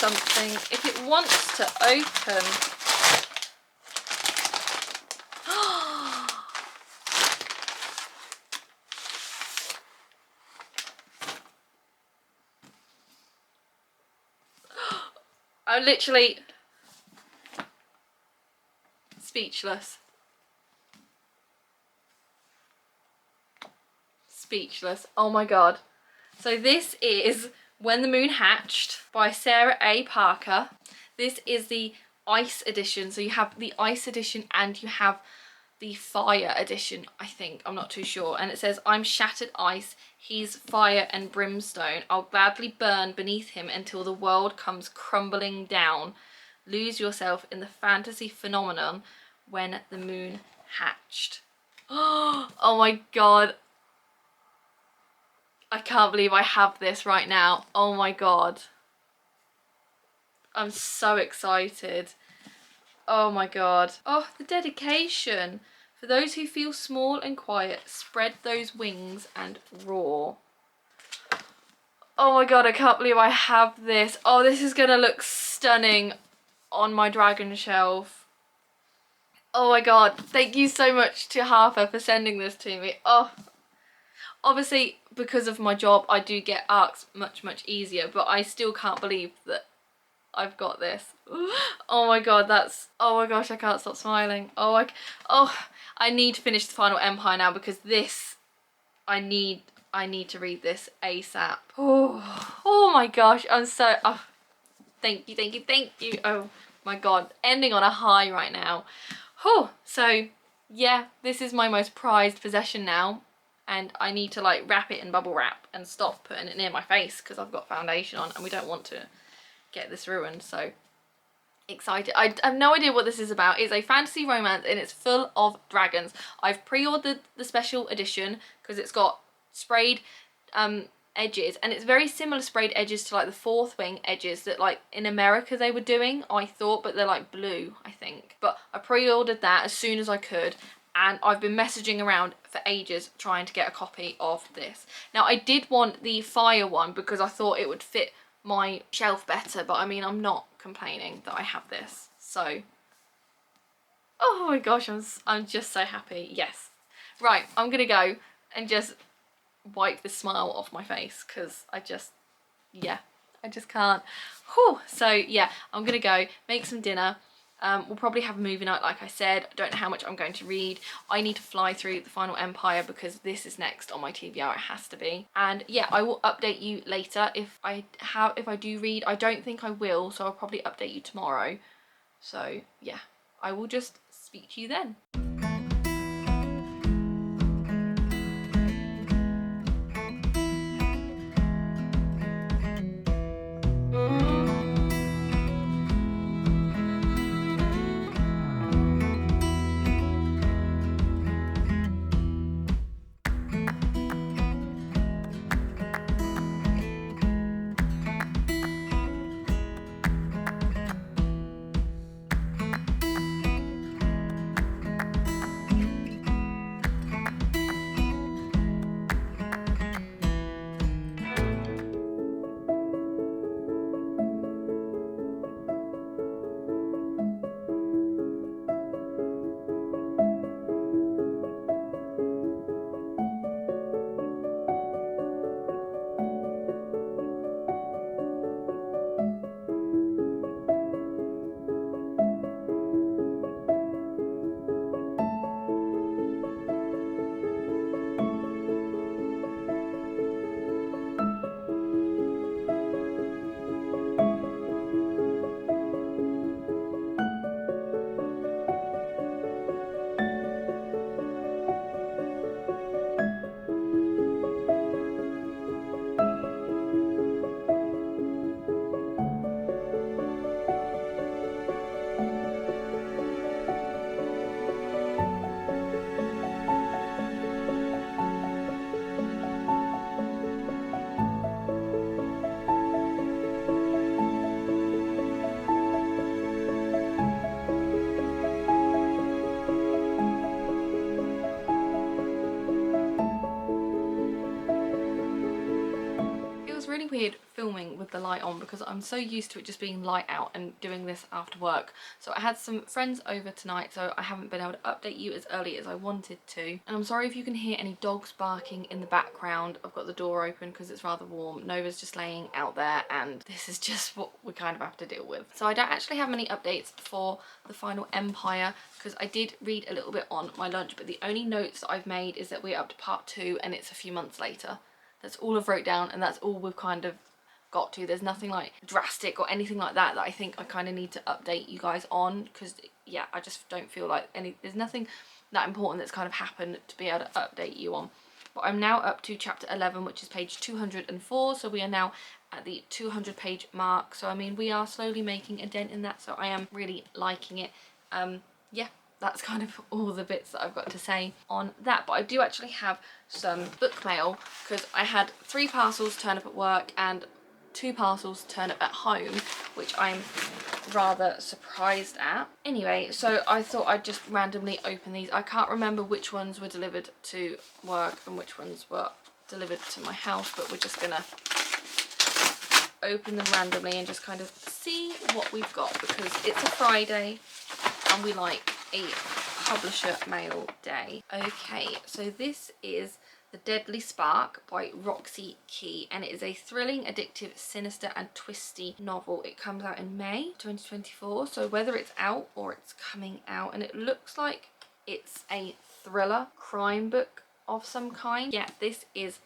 something. If it wants to open, I'm literally speechless. Speechless. Oh my god. So this is When the Moon Hatched by Sarah A. Parker. This is the ice edition. So you have the ice edition and you have the fire edition, I think. I'm not too sure. And it says, I'm shattered ice, he's fire and brimstone. I'll gladly burn beneath him until the world comes crumbling down. Lose yourself in the fantasy phenomenon when the moon hatched. Oh my god. I can't believe I have this right now. Oh my god. I'm so excited. Oh my god. Oh, the dedication. For those who feel small and quiet, spread those wings and roar. Oh my god, I can't believe I have this. Oh, this is gonna look stunning on my dragon shelf. Oh my god, thank you so much to Harper for sending this to me. Oh, obviously because of my job I do get arcs much easier, but I still can't believe that I've got this. Oh my god, oh my gosh, I can't stop smiling. Oh, I need to finish the final Empire now, because this, I need to read this ASAP. Oh my gosh, I'm so, thank you. Oh my god, ending on a high right now. So yeah, this is my most prized possession now, and I need to like wrap it in bubble wrap and stop putting it near my face because I've got foundation on and we don't want to get this ruined. So excited. I have no idea what this is about. It's a fantasy romance and it's full of dragons. I've pre-ordered the special edition because it's got sprayed edges, and it's very similar sprayed edges to like the Fourth Wing edges that like in America they were doing, I thought, but they're like blue, I think. But I pre-ordered that as soon as I could, and I've been messaging around for ages trying to get a copy of this. Now I did want the fire one because I thought it would fit my shelf better, but I mean, I'm not complaining that I have this. So oh my gosh, I'm just so happy. Yes, right, I'm gonna go and just wipe the smile off my face because I just can't. So yeah, I'm gonna go make some dinner. We'll probably have a movie night, like I said. I don't know how much I'm going to read. I need to fly through the final Empire because this is next on my TBR. It has to be. And yeah, I will update you later if I do read. I don't think I will, so I'll probably update you tomorrow. So yeah, I will just speak to you then. Really weird filming with the light on because I'm so used to it just being light out and doing this after work. So I had some friends over tonight, so I haven't been able to update you as early as I wanted to. And I'm sorry if you can hear any dogs barking in the background. I've got the door open because it's rather warm. Nova's just laying out there and this is just what we kind of have to deal with. So I don't actually have many updates for the final Empire because I did read a little bit on my lunch, but the only notes that I've made is that we're up to part 2 and it's a few months later. That's all I've wrote down and that's all we've kind of got to. There's nothing like drastic or anything like that I think I kind of need to update you guys on because yeah, I just don't feel like there's nothing that important that's kind of happened to be able to update you on. But I'm now up to chapter 11, which is page 204, so we are now at the 200 page mark. So I mean, we are slowly making a dent in that, so I am really liking it. Yeah, that's kind of all the bits that I've got to say on that. But I do actually have some book mail because I had 3 parcels turn up at work and 2 parcels turn up at home, which I'm rather surprised at. Anyway, so I thought I'd just randomly open these. I can't remember which ones were delivered to work and which ones were delivered to my house, but we're just gonna open them randomly and just kind of see what we've got, because it's a Friday and we like a publisher mail day. Okay, so this is The Deadly Spark by Roxy Key, and it is a thrilling, addictive, sinister and twisty novel. It comes out in May 2024, so whether it's out or it's coming out, and it looks like it's a thriller crime book of some kind. Yeah, this is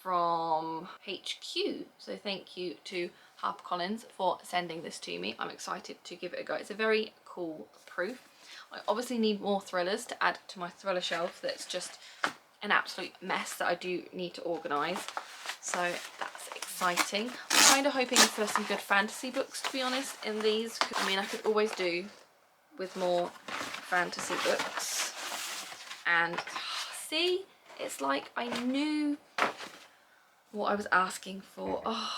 from HQ, so thank you to HarperCollins for sending this to me. I'm excited to give it a go. It's a very cool proof. I obviously need more thrillers to add to my thriller shelf that's just an absolute mess that I do need to organise, so that's exciting. I'm kind of hoping for some good fantasy books, to be honest, in these. I mean, I could always do with more fantasy books, and see, it's like I knew what I was asking for. Oh,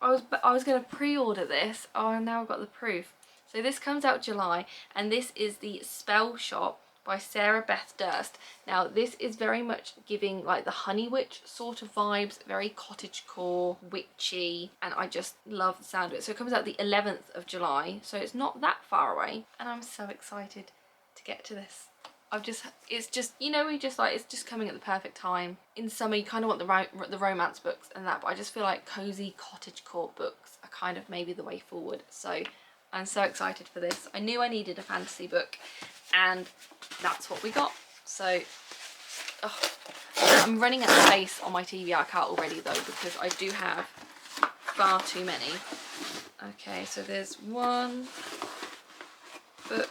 I was going to pre-order this. Oh, now I've got the proof. So this comes out July, and this is The Spell Shop by Sarah Beth Durst. Now this is very much giving like the Honey Witch sort of vibes, very cottagecore, witchy, and I just love the sound of it. So it comes out the 11th of July, so it's not that far away, and I'm so excited to get to this. It's just, you know, it's just coming at the perfect time. In summer you kind of want the romance books and that, but I just feel like cozy cottagecore books are kind of maybe the way forward. So I'm so excited for this. I knew I needed a fantasy book, and that's what we got. So I'm running out of space on my TBR cart already though, because I do have far too many. Okay, so there's one book,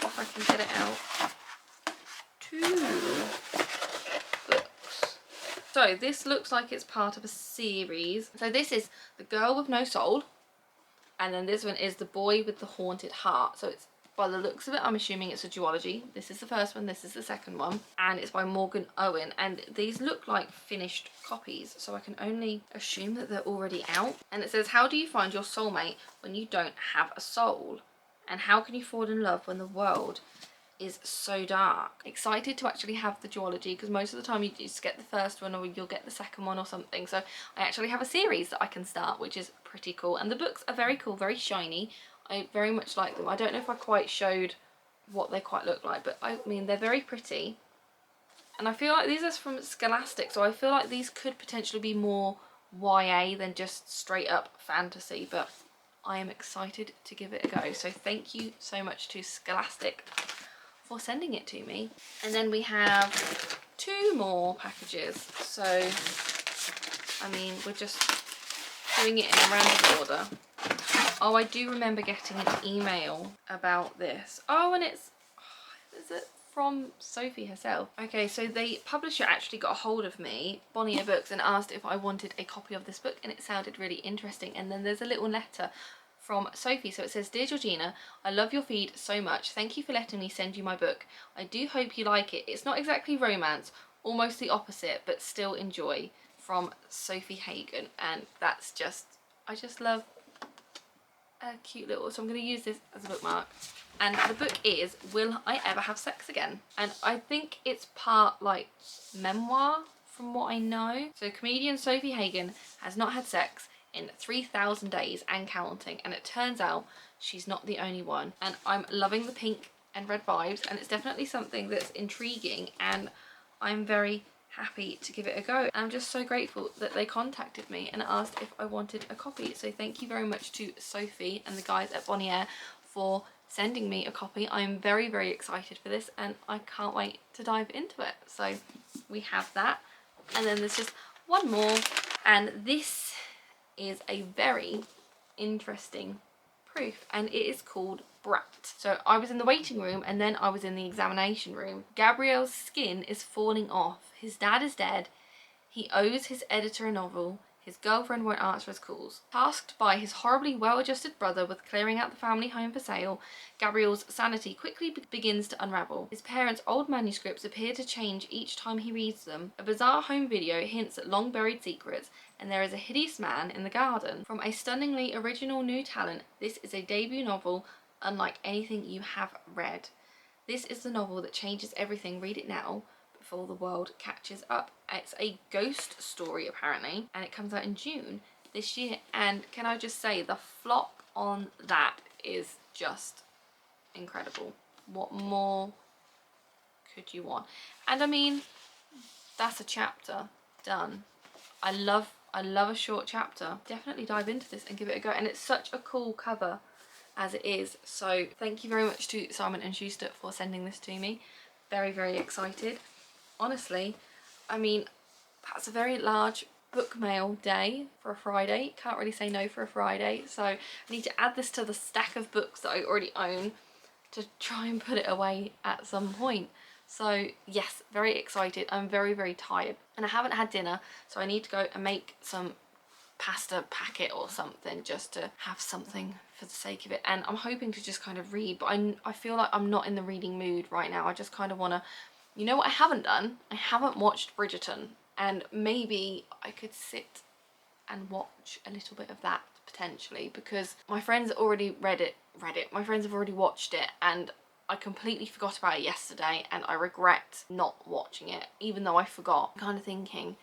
if I can get it out, 2 books. So this looks like it's part of a series. So this is The Girl with No Soul, and then this one is The Boy with the Haunted Heart. So it's, by the looks of it, I'm assuming it's a duology. This is the first one, this is the second one, and it's by Morgan Owen, and these look like finished copies, so I can only assume that they're already out. And it says, how do you find your soulmate when you don't have a soul? And how can you fall in love when the world is so dark? Excited to actually have the duology, because most of the time you just get the first one or you'll get the second one or something. So I actually have a series that I can start, which is pretty cool. And the books are very cool, very shiny. I very much like them. I don't know if I quite showed what they quite look like, but I mean, they're very pretty. And I feel like these are from Scholastic, so I feel like these could potentially be more YA than just straight up fantasy, but I am excited to give it a go. So thank you so much to Scholastic for sending it to me. And then we have 2 more packages. So, I mean, we're just doing it in a random order. Oh, I do remember getting an email about this. Oh, and is it from Sophie herself? Okay, so the publisher actually got a hold of me, Bonnier Books, and asked if I wanted a copy of this book, and it sounded really interesting. And then there's a little letter from Sophie. So it says, Dear Georgina, I love your feed so much. Thank you for letting me send you my book. I do hope you like it. It's not exactly romance, almost the opposite, but still enjoy. From Sophie Hagen. And that's just, I just love a cute little, so I'm going to use this as a bookmark. And the book is Will I Ever Have Sex Again? And I think it's part like memoir from what I know. So comedian Sophie Hagen has not had sex in 3,000 days and counting, and it turns out she's not the only one. And I'm loving the pink and red vibes, and it's definitely something that's intriguing, and I'm very happy to give it a go. I'm just so grateful that they contacted me and asked if I wanted a copy. So thank you very much to Sophie and the guys at Bonnier for sending me a copy. I'm very, very excited for this, and I can't wait to dive into it. So we have that, and then there's just one more, and this is a very interesting proof, and it is called Brat. So I was in the waiting room, and then I was in the examination room. Gabriel's skin is falling off. His dad is dead. He owes his editor a novel. His girlfriend won't answer his calls. Tasked by his horribly well-adjusted brother with clearing out the family home for sale, Gabriel's sanity quickly begins to unravel. His parents' old manuscripts appear to change each time he reads them. A bizarre home video hints at long-buried secrets, and there is a hideous man in the garden. From a stunningly original new talent, this is a debut novel unlike anything you have read. This is the novel that changes everything. Read it now before the world catches up. It's a ghost story apparently, and it comes out in June this year. And can I just say, the flop on that is just incredible. What more could you want? And I mean, that's a chapter done. I love a short chapter. Definitely dive into this and give it a go. And it's such a cool cover as it is. So thank you very much to Simon & Schuster for sending this to me. Very, very excited. Honestly, I mean, that's a very large book mail day for a Friday. Can't really say no for a Friday. So I need to add this to the stack of books that I already own to try and put it away at some point. So yes, very excited. I'm very, very tired and I haven't had dinner, so I need to go and make some pasta packet or something just to have something for the sake of it. And I'm hoping to just kind of read, but I feel like I'm not in the reading mood right now. I just kind of want to, you know what I haven't done? I haven't watched Bridgerton, and maybe I could sit and watch a little bit of that potentially, because my friends already read it. My friends have already watched it and I completely forgot about it yesterday, and I regret not watching it even though I forgot. I'm kind of thinking,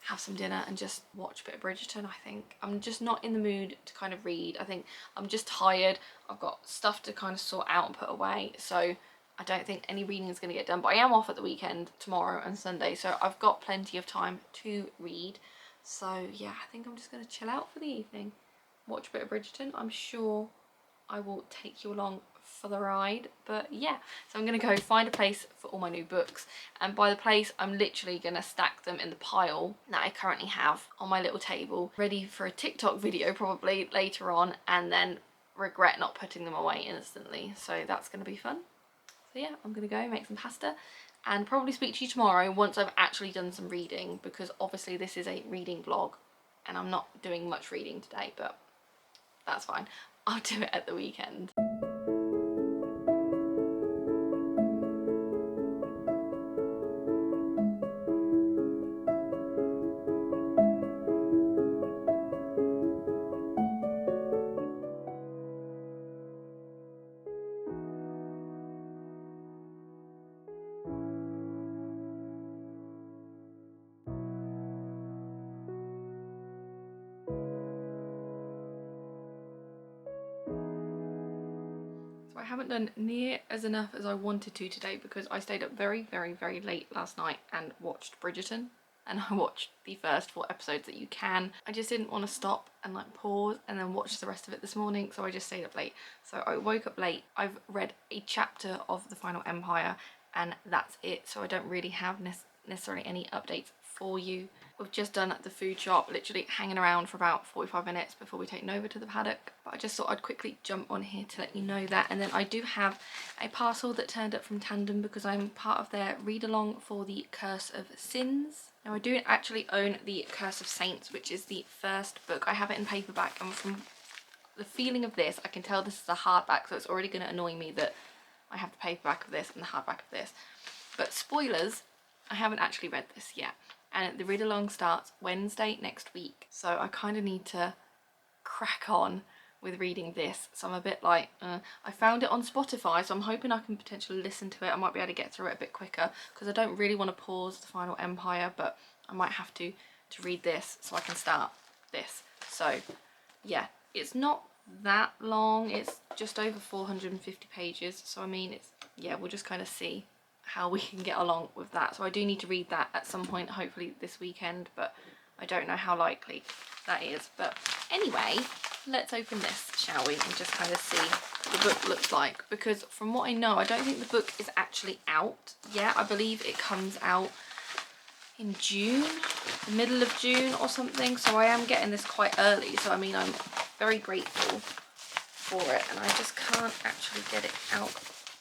have some dinner and just watch a bit of Bridgerton. I think I'm just not in the mood to kind of read. I think I'm just tired. I've got stuff to kind of sort out and put away, so I don't think any reading is going to get done. But I am off at the weekend, tomorrow and Sunday, so I've got plenty of time to read. So yeah, I think I'm just going to chill out for the evening, watch a bit of Bridgerton. I'm sure I will take you along for the ride. But yeah, so I'm going to go find a place for all my new books, and by the place I'm literally going to stack them in the pile that I currently have on my little table, ready for a TikTok video probably later on, and then regret not putting them away instantly. So that's going to be fun. So yeah, I'm going to go make some pasta and probably speak to you tomorrow once I've actually done some reading, because obviously this is a reading vlog and I'm not doing much reading today, but that's fine. I'll do it at the weekend. So I haven't done near as enough as I wanted to today, because I stayed up very, very, very late last night and watched Bridgerton, and I watched the first 4 episodes that you can. I just didn't want to stop and like pause and then watch the rest of it this morning, so I just stayed up late. So I woke up late. I've read a chapter of The Final Empire and that's it, so I don't really have necessarily any updates for you. We've just done the food shop, literally hanging around for about 45 minutes before we take Nova to the paddock. But I just thought I'd quickly jump on here to let you know that. And then I do have a parcel that turned up from Tandem, because I'm part of their read-along for the Curse of Sins. Now I do actually own the Curse of Saints, which is the first book. I have it in paperback, and from the feeling of this, I can tell this is a hardback, so it's already going to annoy me that I have the paperback of this and the hardback of this. But spoilers, I haven't actually read this yet. And the read-along starts Wednesday next week, so I kind of need to crack on with reading this. So I'm a bit like, I found it on Spotify, so I'm hoping I can potentially listen to it. I might be able to get through it a bit quicker, because I don't really want to pause The Final Empire, but I might have to read this so I can start this. So yeah, it's not that long. It's just over 450 pages. So I mean, it's, yeah, we'll just kind of see how we can get along with that. So I do need to read that at some point, hopefully this weekend, but I don't know how likely that is. But anyway, let's open this, shall we, and just kind of see what the book looks like, because from what I know, I don't think the book is actually out yet. I believe it comes out in June, the middle of June or something, so I am getting this quite early. So I mean, I'm very grateful for it, and I just can't actually get it out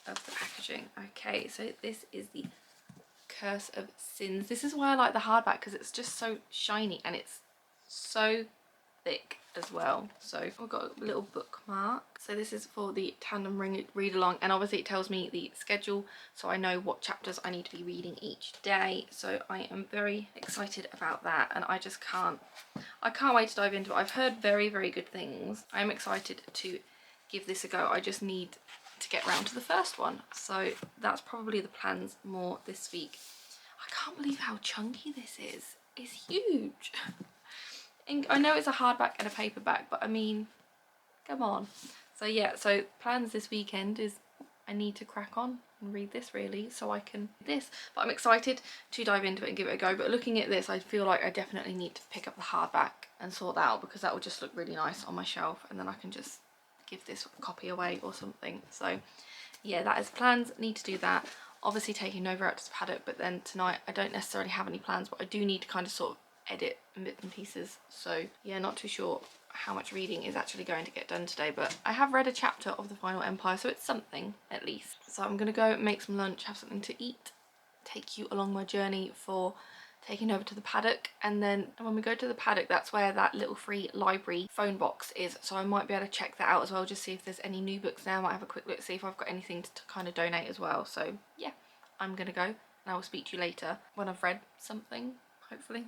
of the packaging. Okay, so this is the Curse of Sins. This is why I like the hardback, because it's just so shiny and it's so thick as well. So I've got a little bookmark. So this is for the tandem read along, and obviously it tells me the schedule, so I know what chapters I need to be reading each day. So I am very excited about that, and I can't wait to dive into it. I've heard very, very good things. I'm excited to give this a go. I just need to get round to the first one. So that's probably the plans more this week. I can't believe how chunky this is. It's huge. And I know it's a hardback and a paperback, but I mean, come on. So yeah, so plans this weekend is I need to crack on and read this really, so I can do this. But I'm excited to dive into it and give it a go. But looking at this, I feel like I definitely need to pick up the hardback and sort that out, because that will just look really nice on my shelf, and then I can just give this copy away or something. So yeah, that is plans. Need to do that. Obviously taking Nova out to the paddock, but then tonight I don't necessarily have any plans, but I do need to kind of sort of edit bits and pieces. So yeah, not too sure how much reading is actually going to get done today, but I have read a chapter of The Final Empire, so it's something at least. So I'm gonna go make some lunch, have something to eat, take you along my journey for taking over to the paddock, and then when we go to the paddock, that's where that little free library phone box is, so I might be able to check that out as well, just see if there's any new books there. I might have a quick look, see if I've got anything to kind of donate as well. So yeah, I'm gonna go, and I will speak to you later when I've read something, hopefully.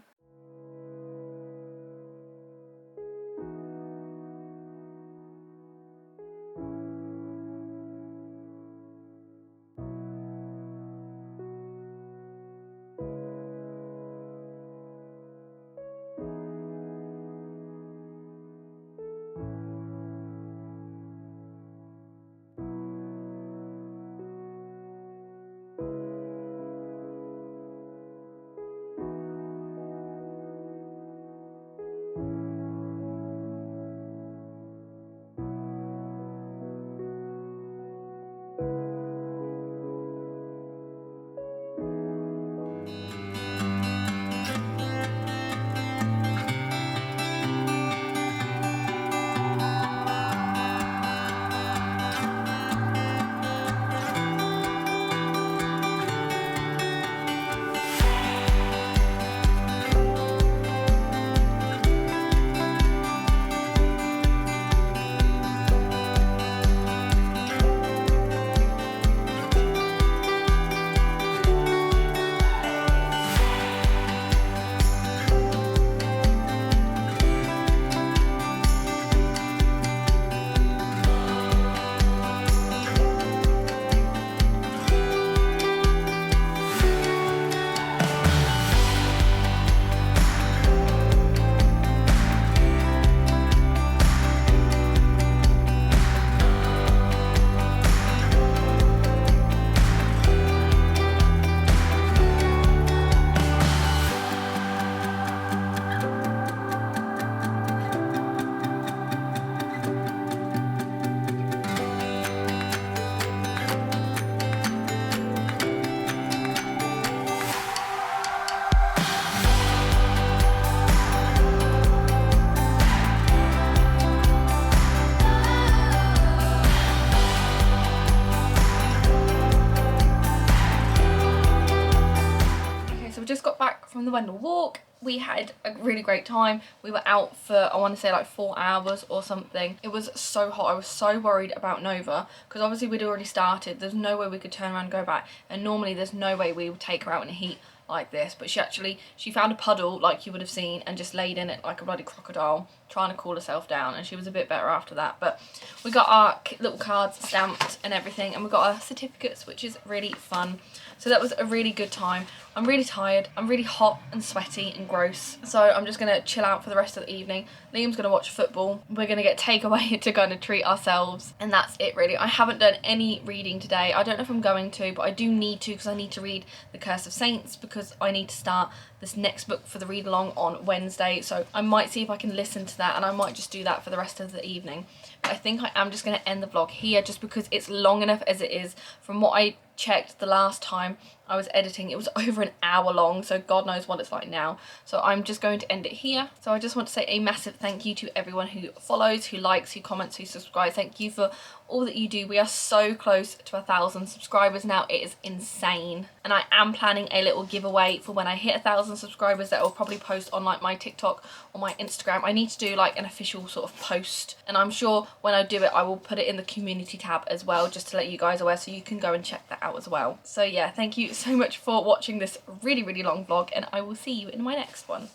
From the Waendel walk, we had a really great time. We were out for, I want to say, like 4 hours or something. It was so hot. I was so worried about Nova, because obviously we'd already started. There's no way we could turn around and go back, and normally there's no way we would take her out in the heat like this. But she found a puddle, like you would have seen, and just laid in it like a bloody crocodile, trying to cool herself down, and she was a bit better after that. But we got our little cards stamped and everything, and we got our certificates, which is really fun. So that was a really good time. I'm really tired. I'm really hot and sweaty and gross. So I'm just going to chill out for the rest of the evening. Liam's going to watch football. We're going to get takeaway to kind of treat ourselves. And that's it really. I haven't done any reading today. I don't know if I'm going to, but I do need to, because I need to read The Curse of Saints, because I need to start this next book for the read along on Wednesday. So I might see if I can listen to that, and I might just do that for the rest of the evening. But I think I am just going to end the vlog here, just because it's long enough as it is. From what I checked the last time I was editing, it was over an hour long, so God knows what it's like now. So I'm just going to end it here. So I just want to say a massive thank you to everyone who follows, who likes, who comments, who subscribes. Thank you for all that you do. We are so close to 1,000 subscribers now. It is insane. And I am planning a little giveaway for when I hit 1,000 subscribers that I'll probably post on like my TikTok or my Instagram. I need to do like an official sort of post, and I'm sure when I do it I will put it in the community tab as well, just to let you guys aware, so you can go and check that out as well. So yeah, thank you so much for watching this really long vlog, and I will see you in my next one.